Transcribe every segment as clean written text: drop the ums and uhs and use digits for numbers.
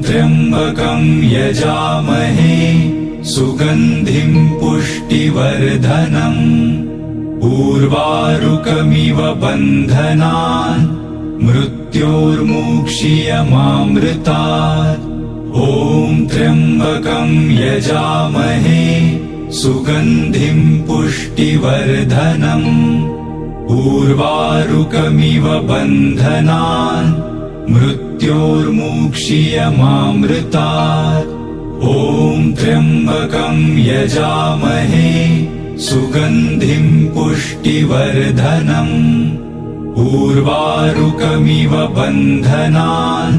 त्र्यम्बकं यजामहे सुगन्धिं पुष्टिवर्धनम् उर्वारुकमिव बन्धनान् मृत्योर्मुक्षीयमामृतात्। ॐ त्र्यम्बकं यजामहे सुगन्धिं पुष्टिवर्धनम् उर्वारुकमिव बन्धनान् मृत्योर्मुक्षीयमामृतात्। ॐ त्र्यम्बकं यजामहे सुगन्धिं पुष्टिवर्धनम् उर्वारुकमिव बन्धनान्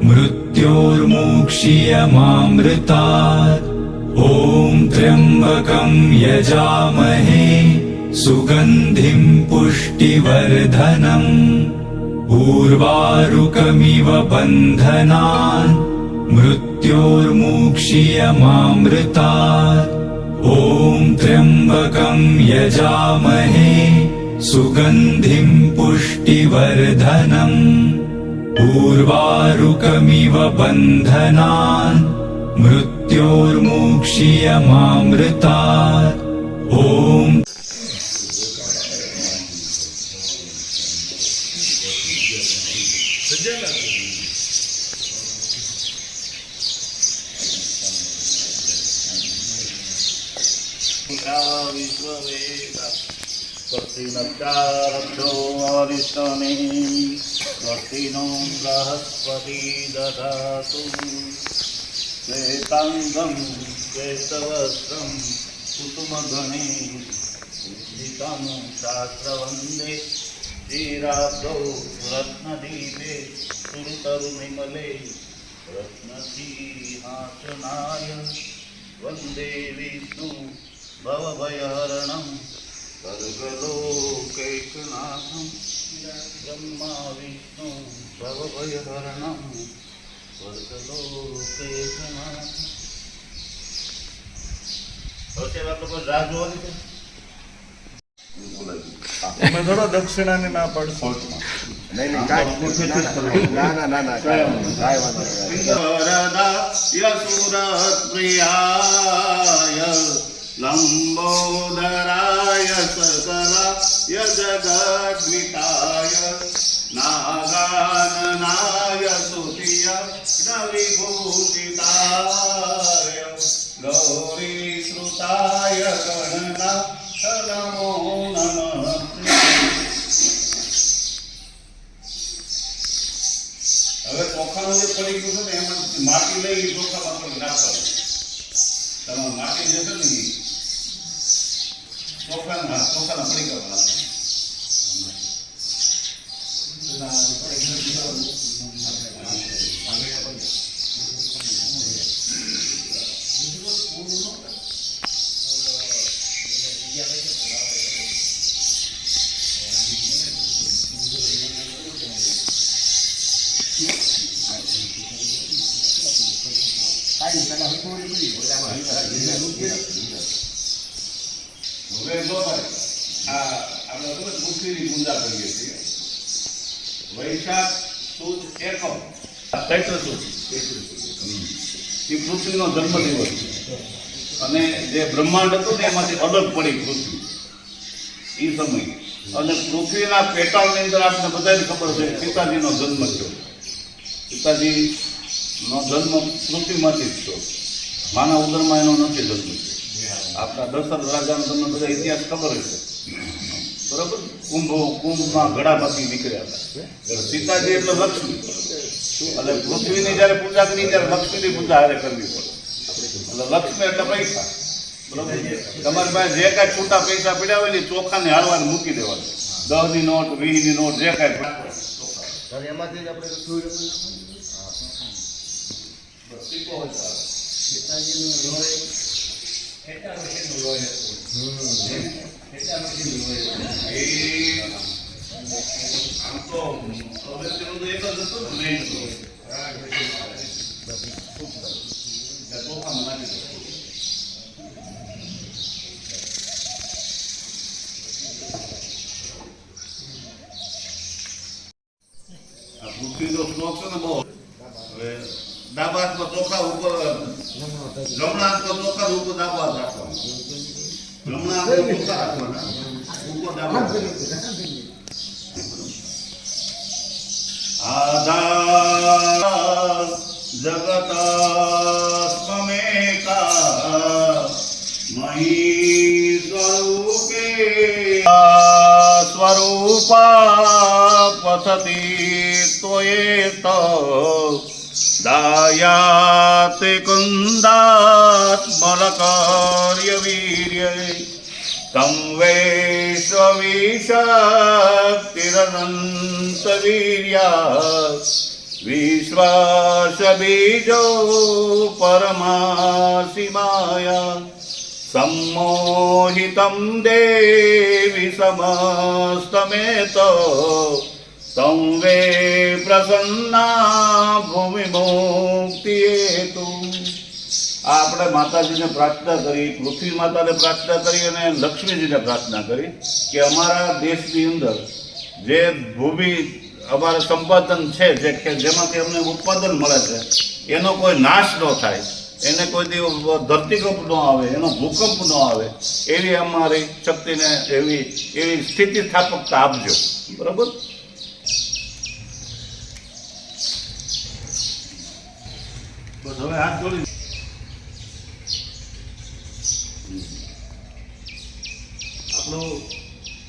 मृत्योर्मुक्षीयमामृतात्। ॐ त्र्यम्बकं यजामहे सुगन्धिं पुष्टिवर्धनम् उर्वारुकमिव बन्धनान् मृत्योर्मुक्षीयमामृतात्। ॐ त्र्यम्बकं यजामहे सुगन्धिं पुष्टिवर्धनम् उर्वारुकमिव बन्धनान् मृत्योर्मुक्षीयमामृतात्। ॐ स्वस्तिनश्चारब्धो अरिष्टने स्वस्तिनो बृहस्पति ददातु श्वेताङ्गं श्वेतवस्त्रं कुसुमगणे उज्जितं शास्त्रवन्दे श्रीराब्धौ रत्नदीपे सुरतरुनिमले रत्नसिंहासनाय वन्दे विष्णु भवभयहरणं सर्वलोकैकनाथं ब्रह्मा विष्णु भवभयहरणं स्वर्गलोकैकनाथं। થોડો દક્ષિણાની ના પડશો. પ્રિયાય લંબોદરાય સકલાય જગદ્વિતાય નાગાનનાય સુતિય વિભૂષિતાય ગૌરી શ્રુતાય ગણના નમો નમઃ. હવે ચોખાનું જે પડી ગયું છે ને એમાં માટી લઈ ચોખામાં થોડીક નાખવાનું. તમારે માટી જે છે ને ચોખાના પડી ગયો વૈશાખ સુદ એકમ ચૈત્ર સુદ એ પૃથ્વીનો જન્મદિવસ અને જે બ્રહ્માંડ હતું ને એમાંથી અલગ પડી પૃથ્વી એ સમય અને પૃથ્વીના પેટાળની અંદર આપણે બધાને ખબર છે સીતાજીનો જન્મ થયો. સીતાજીનો જન્મ પૃથ્વીમાંથી જ થયો, માના ઉદરમાં એનો નથી જન્મ થયો. આપણા દશરથ રાજાનો તમને બધા ઇતિહાસ ખબર હશે બરાબર. કુંભમાં ઘડામાંથી નીકળ્યા હતા. સીતાજી એટલે લક્ષ્મી, એટલે પૃથ્વીની જયારે પૂજા કરી ત્યારે લક્ષ્મીની પૂજા હારે કરવી પડે. એટલે લક્ષ્મી એટલે પૈસા બરાબર. તમારી પાસે જે કાંઈ છૂટા પૈસા પડ્યા હોય ને ચોખાને હારવાને મૂકી દેવાનું. 10 ની નોટ 20 ની નોટ જે કાંઈ એમાંથી આપણે આમ તો અગત્યનું એક જ હતું ને મેઇન ચોખામાં નાખી દો. આ પૃથ્વીનો શ્લોક છે ને બહુ હવે ડાબા હાથમાં ચોખા ઉપર, જમણા હાથમાં ચોખા ઉપર ડાબા હાથ રાખવાનો. જમણા હાથમાં ચોખા રાખવાના, ઉપર ડાબા હાથ. આધાર જગતસ્મમેકા મહી સ્વરૂપે સ્વરૂપા પથતી ત્વયેત દાયાતે કુંદાત બલકાર્ય વીર્ય તમ વૈશ્વવિશક્તિરનંત વીર્યા વિશ્વાસ બીજો પરમાસી માયા सम्मोहितं देवि समस्तमेत तं वे प्रसन्ना भूमिमुक्तिहेतु। આપણે માતાજીને પ્રાર્થના કરી, પૃથ્વી માતાને પ્રાર્થના કરી અને લક્ષ્મીજીને પ્રાર્થના કરી કે અમારા દેશની અંદર જે ભૂમિ અમારા સંપાદન છે, જેમાંથી અમને ઉત્પાદન મળે છે, એનો કોઈ નાશ ન થાય, એને કોઈ દિવસ ધરતીકંપ ન આવે, એનો ભૂકંપ ન આવે, એવી અમારી શક્તિને એવી સ્થિતિ સ્થાપકતા આપજો. બરાબર. બસ હવે હાથ જોડી આપણું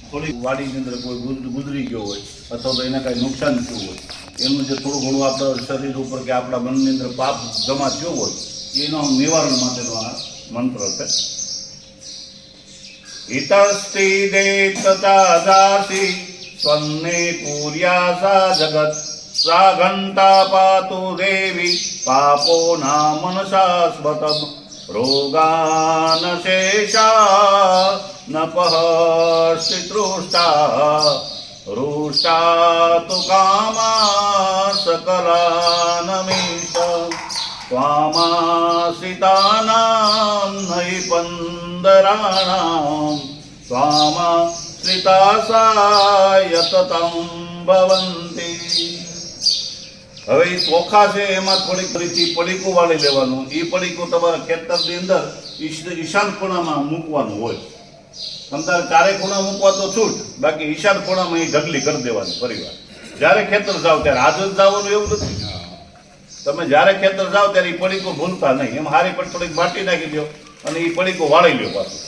થોડી વાડીની અંદર કોઈ ગુજરી ગયો હોય અથવા તો એને કાંઈ નુકસાન થયું હોય, એનું જે થોડું ઘણું આપણા શરીર ઉપર કે આપણા મનની અંદર પાપ જમા થયો હોય, એનો નિવારણ માટેનો આ મંત્ર છે. હિતસ્તિ દેવતાદાસી સ્વન્ને પૂર્યાસા જગત સા ઘંટા પાતુ દેવી પાપો નામન શાશ્વતમ રોગાન શેષા ન પહર્ષિ તૃષ્ટા રૂષ્ટા તુ કામા સકલાનમીશ ત્વામાશ્રિતાનાં નહિ પંદરાણાં ત્વામાશ્રિતાસાય તતં ભવન્તિ. હવે એ ચોખા છે એમાં થોડીક રીતિ પડીકું વાળી લેવાનું. એ પડીકું તમારા ખેતરની અંદર ઈશાન ખૂણામાં મૂકવાનું હોય. તમારે ચારે ખૂણા મૂકવા તો છૂટ, બાકી ઈશાન ખૂણામાં એ ઢગલી કરી દેવાની પરિવાર. જ્યારે ખેતર જાઓ ત્યારે આજ જ જવાનું એવું નથી. તમે જ્યારે ખેતર જાઓ ત્યારે એ પડીકો ભૂલતા નહીં. એમ હારી પર થોડીક માટી નાખી દો અને એ પડીકો વાળી લ્યો પાછું.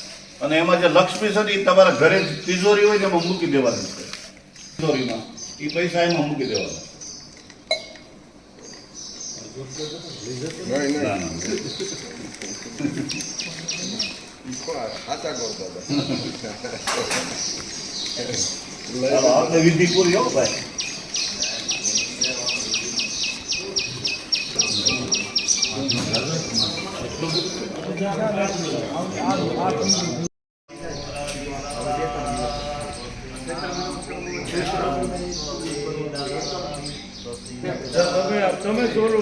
અને એમાં જે લક્ષ્મી છે એ તમારા ઘરે તિજોરી હોય ને એમાં મૂકી દેવાની છે. તિજોરીમાં એ પૈસા એમાં મૂકી દેવાના. વિધિ પૂરી હો ભાઈ. તમે જોડો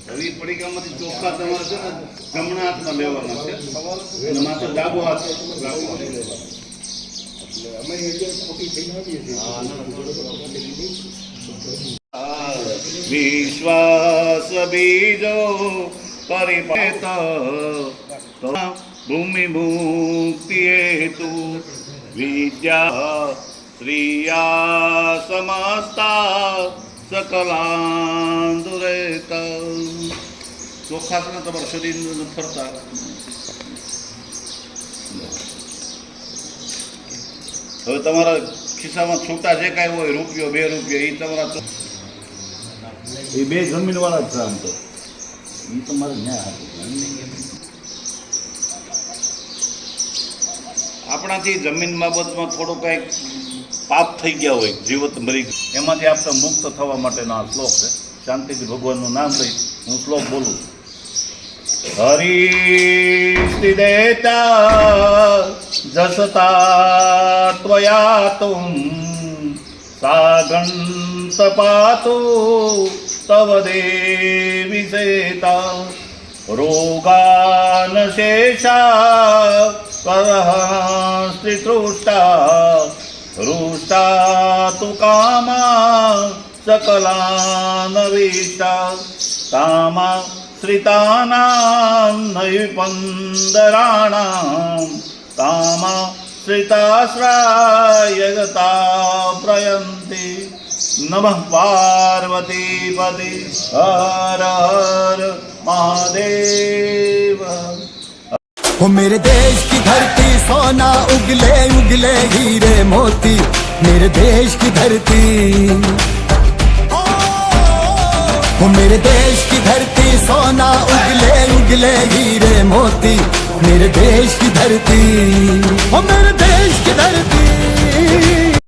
હવે પડીકામાંથી ચોખા તમારે છે ને જમણા હાથમાં લેવાના છે અને માથે ડાબો હાથ વિશ્વાસ બીજો પરિપેત ભૂમિ મુક્તિ હેતુ વિદ્યા શ્રિયા સમસ્તા સકલાંદુરેતા. ચોખા છે ને તમારા શરીર ફરતા. હવે તમારા ખિસ્સામાં છૂટા જે કાંઈ હોય, રૂપિયો 2 રૂપિયા, એ તમારા એ 2 જમીન વાળા જ છે. આમ તો એ તમારે ન્યાય આપણાથી જમીન બાબતમાં થોડું કંઈક પાપ થઈ ગયા હોય, જીવત મરી ગયા, એમાંથી આપણે મુક્ત થવા માટેનો આ શ્લોક છે. શાંતિથી ભગવાનનું નામ લઈ હું શ્લોક બોલું છું. हरिस्ति देता जसता त्वया तुम सागंत पातु तव देवी सेता रोगान शेषा परहस्ति तृष्टा रुष्टा तु कामा सकलानवीष्टा कामा श्रितानां नैपन्दराणां कामा श्रिताश्रायगता प्रयन्ति नमः पार्वतीपति हर हर महादेव। वो मेरे देश की धरती सोना उगले उगले हीरे मोती, मेरे देश की धरती। वो मेरे देश की धरती सोना उगले उगले हीरे मोती, मेरे देश की धरती। वो मेरे देश की धरती।